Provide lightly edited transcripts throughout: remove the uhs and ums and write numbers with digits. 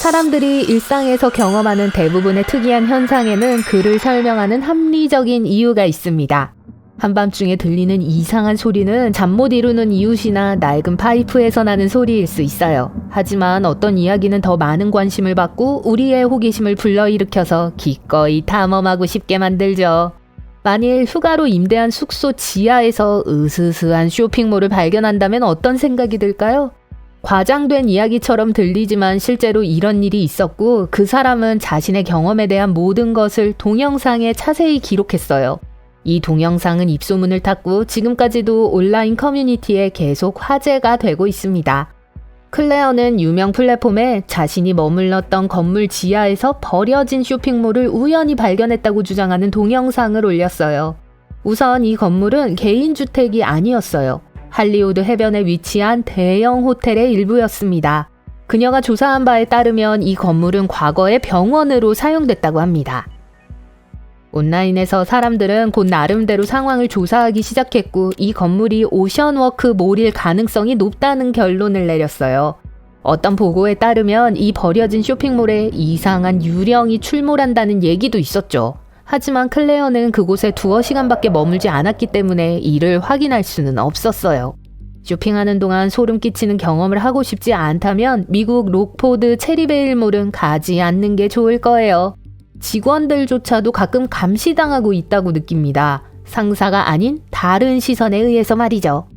사람들이 일상에서 경험하는 대부분의 특이한 현상에는 그를 설명하는 합리적인 이유가 있습니다. 한밤중에 들리는 이상한 소리는 잠 못 이루는 이웃이나 낡은 파이프에서 나는 소리일 수 있어요. 하지만 어떤 이야기는 더 많은 관심을 받고 우리의 호기심을 불러일으켜서 기꺼이 탐험하고 싶게 만들죠. 만일 휴가로 임대한 숙소 지하에서 으스스한 쇼핑몰을 발견한다면 어떤 생각이 들까요? 과장된 이야기처럼 들리지만 실제로 이런 일이 있었고 그 사람은 자신의 경험에 대한 모든 것을 동영상에 자세히 기록했어요. 이 동영상은 입소문을 탔고 지금까지도 온라인 커뮤니티에 계속 화제가 되고 있습니다. 클레어는 유명 플랫폼에 자신이 머물렀던 건물 지하에서 버려진 쇼핑몰을 우연히 발견했다고 주장하는 동영상을 올렸어요. 우선 이 건물은 개인주택이 아니었어요. 할리우드 해변에 위치한 대형 호텔의 일부였습니다. 그녀가 조사한 바에 따르면 이 건물은 과거에 병원으로 사용됐다고 합니다. 온라인에서 사람들은 곧 나름대로 상황을 조사하기 시작했고 이 건물이 오션워크 몰일 가능성이 높다는 결론을 내렸어요. 어떤 보고에 따르면 이 버려진 쇼핑몰에 이상한 유령이 출몰한다는 얘기도 있었죠. 하지만 클레어는 그곳에 두어 시간밖에 머물지 않았기 때문에 이를 확인할 수는 없었어요. 쇼핑하는 동안 소름 끼치는 경험을 하고 싶지 않다면 미국 록포드 체리베일몰은 가지 않는 게 좋을 거예요. 직원들조차도 가끔 감시당하고 있다고 느낍니다. 상사가 아닌 다른 시선에 의해서 말이죠.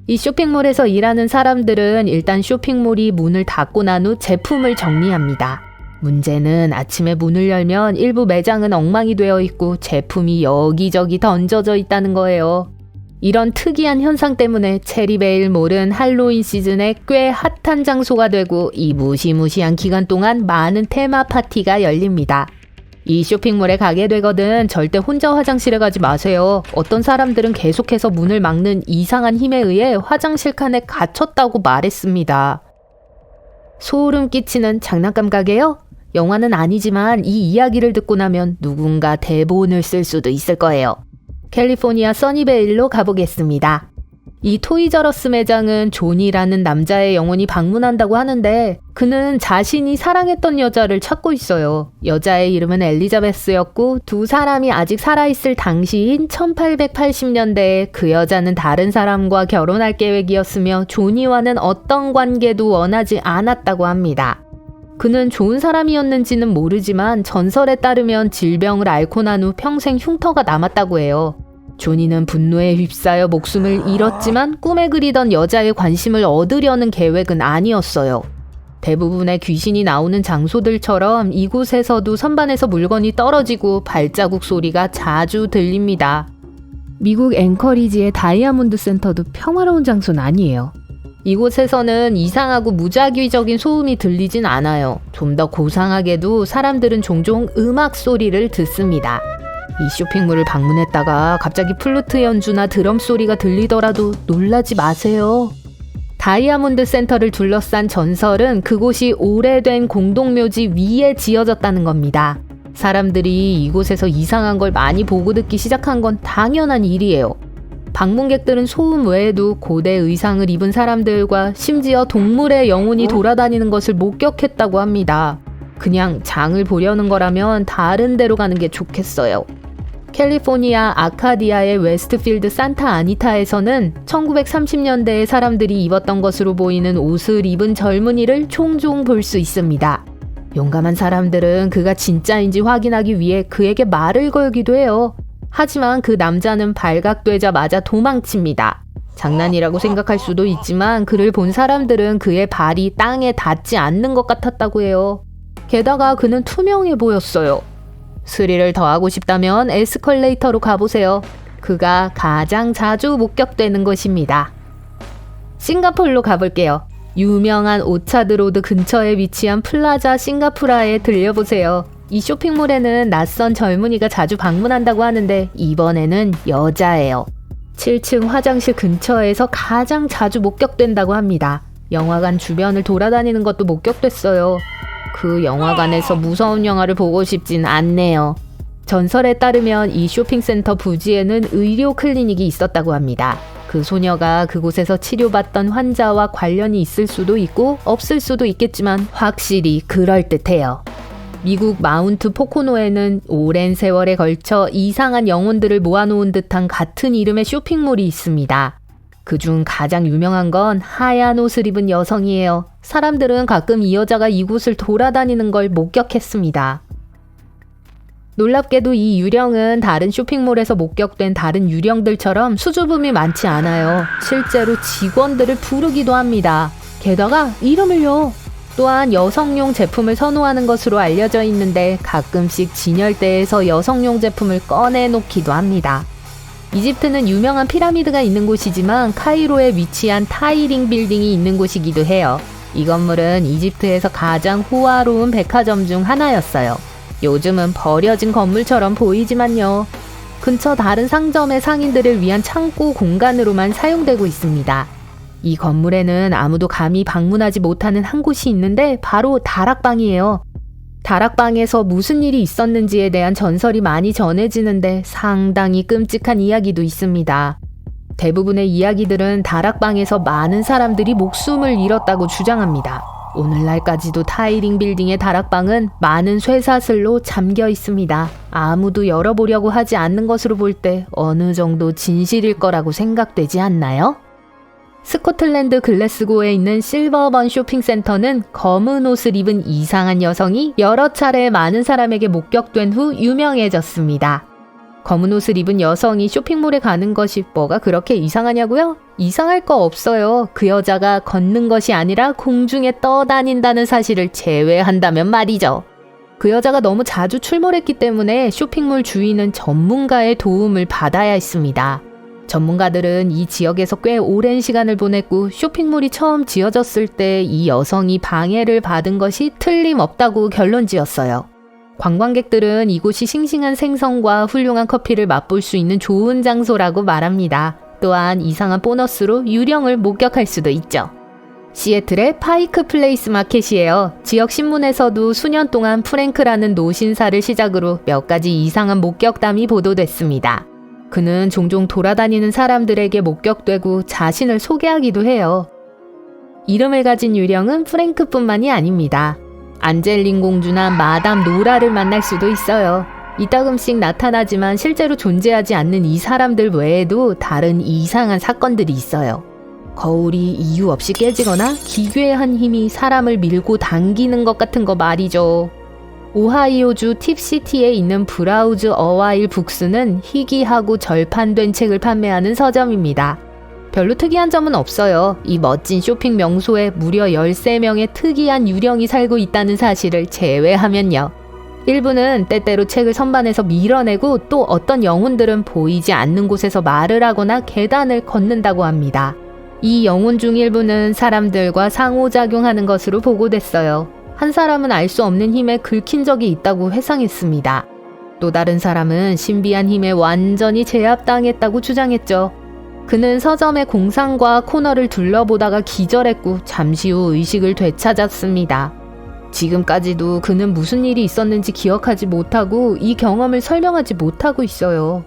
이 쇼핑몰에서 일하는 사람들은 일단 쇼핑몰이 문을 닫고 난 후 제품을 정리합니다. 문제는 아침에 문을 열면 일부 매장은 엉망이 되어 있고 제품이 여기저기 던져져 있다는 거예요. 이런 특이한 현상 때문에 체리베일몰은 할로윈 시즌에 꽤 핫한 장소가 되고 이 무시무시한 기간 동안 많은 테마 파티가 열립니다. 이 쇼핑몰에 가게 되거든 절대 혼자 화장실에 가지 마세요. 어떤 사람들은 계속해서 문을 막는 이상한 힘에 의해 화장실 칸에 갇혔다고 말했습니다. 소름 끼치는 장난감 가게요? 영화는 아니지만 이 이야기를 듣고 나면 누군가 대본을 쓸 수도 있을 거예요. 캘리포니아 써니베일로 가보겠습니다. 이 토이저러스 매장은 존이라는 남자의 영혼이 방문한다고 하는데 그는 자신이 사랑했던 여자를 찾고 있어요. 여자의 이름은 엘리자베스였고 두 사람이 아직 살아있을 당시인 1880년대에 그 여자는 다른 사람과 결혼할 계획이었으며 존이와는 어떤 관계도 원하지 않았다고 합니다. 그는 좋은 사람이었는지는 모르지만 전설에 따르면 질병을 앓고 난 후 평생 흉터가 남았다고 해요. 조니는 분노에 휩싸여 목숨을 잃었지만 꿈에 그리던 여자의 관심을 얻으려는 계획은 아니었어요. 대부분의 귀신이 나오는 장소들처럼 이곳에서도 선반에서 물건이 떨어지고 발자국 소리가 자주 들립니다. 미국 앵커리지의 다이아몬드 센터도 평화로운 장소는 아니에요. 이곳에서는 이상하고 무작위적인 소음이 들리진 않아요. 좀 더 고상하게도 사람들은 종종 음악 소리를 듣습니다. 이 쇼핑몰을 방문했다가 갑자기 플루트 연주나 드럼 소리가 들리더라도 놀라지 마세요. 다이아몬드 센터를 둘러싼 전설은 그곳이 오래된 공동묘지 위에 지어졌다는 겁니다. 사람들이 이곳에서 이상한 걸 많이 보고 듣기 시작한 건 당연한 일이에요. 방문객들은 소음 외에도 고대 의상을 입은 사람들과 심지어 동물의 영혼이 돌아다니는 것을 목격했다고 합니다. 그냥 장을 보려는 거라면 다른 데로 가는 게 좋겠어요. 캘리포니아 아카디아의 웨스트필드 산타 아니타에서는 1930년대에 사람들이 입었던 것으로 보이는 옷을 입은 젊은이를 종종 볼 수 있습니다. 용감한 사람들은 그가 진짜인지 확인하기 위해 그에게 말을 걸기도 해요. 하지만 그 남자는 발각되자마자 도망칩니다. 장난이라고 생각할 수도 있지만 그를 본 사람들은 그의 발이 땅에 닿지 않는 것 같았다고 해요. 게다가 그는 투명해 보였어요. 스릴을 더하고 싶다면 에스컬레이터로 가보세요. 그가 가장 자주 목격되는 곳입니다. 싱가포르로 가볼게요. 유명한 오차드 로드 근처에 위치한 플라자 싱가푸라에 들려보세요. 이 쇼핑몰에는 낯선 젊은이가 자주 방문한다고 하는데 이번에는 여자예요. 7층 화장실 근처에서 가장 자주 목격된다고 합니다. 영화관 주변을 돌아다니는 것도 목격됐어요. 그 영화관에서 무서운 영화를 보고 싶진 않네요. 전설에 따르면 이 쇼핑센터 부지에는 의료 클리닉이 있었다고 합니다. 그 소녀가 그곳에서 치료받던 환자와 관련이 있을 수도 있고 없을 수도 있겠지만 확실히 그럴듯해요. 미국 마운트 포코노에는 오랜 세월에 걸쳐 이상한 영혼들을 모아놓은 듯한 같은 이름의 쇼핑몰이 있습니다. 그중 가장 유명한 건 하얀 옷을 입은 여성이에요. 사람들은 가끔 이 여자가 이곳을 돌아다니는 걸 목격했습니다. 놀랍게도 이 유령은 다른 쇼핑몰에서 목격된 다른 유령들처럼 수줍음이 많지 않아요. 실제로 직원들을 부르기도 합니다. 게다가 이름을요. 또한 여성용 제품을 선호하는 것으로 알려져 있는데 가끔씩 진열대에서 여성용 제품을 꺼내놓기도 합니다. 이집트는 유명한 피라미드가 있는 곳이지만 카이로에 위치한 타이링 빌딩이 있는 곳이기도 해요. 이 건물은 이집트에서 가장 호화로운 백화점 중 하나였어요. 요즘은 버려진 건물처럼 보이지만요. 근처 다른 상점의 상인들을 위한 창고 공간으로만 사용되고 있습니다. 이 건물에는 아무도 감히 방문하지 못하는 한 곳이 있는데 바로 다락방이에요. 다락방에서 무슨 일이 있었는지에 대한 전설이 많이 전해지는데 상당히 끔찍한 이야기도 있습니다. 대부분의 이야기들은 다락방에서 많은 사람들이 목숨을 잃었다고 주장합니다. 오늘날까지도 타이링 빌딩의 다락방은 많은 쇠사슬로 잠겨 있습니다. 아무도 열어보려고 하지 않는 것으로 볼 때 어느 정도 진실일 거라고 생각되지 않나요? 스코틀랜드 글래스고에 있는 실버번 쇼핑센터는 검은 옷을 입은 이상한 여성이 여러 차례 많은 사람에게 목격된 후 유명해졌습니다. 검은 옷을 입은 여성이 쇼핑몰에 가는 것이 뭐가 그렇게 이상하냐고요? 이상할 거 없어요. 그 여자가 걷는 것이 아니라 공중에 떠다닌다는 사실을 제외한다면 말이죠. 그 여자가 너무 자주 출몰했기 때문에 쇼핑몰 주인은 전문가의 도움을 받아야 했습니다. 전문가들은 이 지역에서 꽤 오랜 시간을 보냈고 쇼핑몰이 처음 지어졌을 때 이 여성이 방해를 받은 것이 틀림없다고 결론지었어요. 관광객들은 이곳이 싱싱한 생선과 훌륭한 커피를 맛볼 수 있는 좋은 장소라고 말합니다. 또한 이상한 보너스로 유령을 목격할 수도 있죠. 시애틀의 파이크 플레이스 마켓이에요. 지역 신문에서도 수년 동안 프랭크라는 노신사를 시작으로 몇 가지 이상한 목격담이 보도됐습니다. 그는 종종 돌아다니는 사람들에게 목격되고 자신을 소개하기도 해요. 이름을 가진 유령은 프랭크뿐만이 아닙니다. 안젤린 공주나 마담 노라를 만날 수도 있어요. 이따금씩 나타나지만 실제로 존재하지 않는 이 사람들 외에도 다른 이상한 사건들이 있어요. 거울이 이유 없이 깨지거나 기괴한 힘이 사람을 밀고 당기는 것 같은 거 말이죠. 오하이오주 팁시티에 있는 브라우즈 어와일 북스는 희귀하고 절판된 책을 판매하는 서점입니다. 별로 특이한 점은 없어요. 이 멋진 쇼핑 명소에 무려 13명의 특이한 유령이 살고 있다는 사실을 제외하면요. 일부는 때때로 책을 선반에서 밀어내고 또 어떤 영혼들은 보이지 않는 곳에서 말을 하거나 계단을 걷는다고 합니다. 이 영혼 중 일부는 사람들과 상호작용하는 것으로 보고됐어요. 한 사람은 알 수 없는 힘에 긁힌 적이 있다고 회상했습니다. 또 다른 사람은 신비한 힘에 완전히 제압당했다고 주장했죠. 그는 서점의 공상과 코너를 둘러보다가 기절했고 잠시 후 의식을 되찾았습니다. 지금까지도 그는 무슨 일이 있었는지 기억하지 못하고 이 경험을 설명하지 못하고 있어요.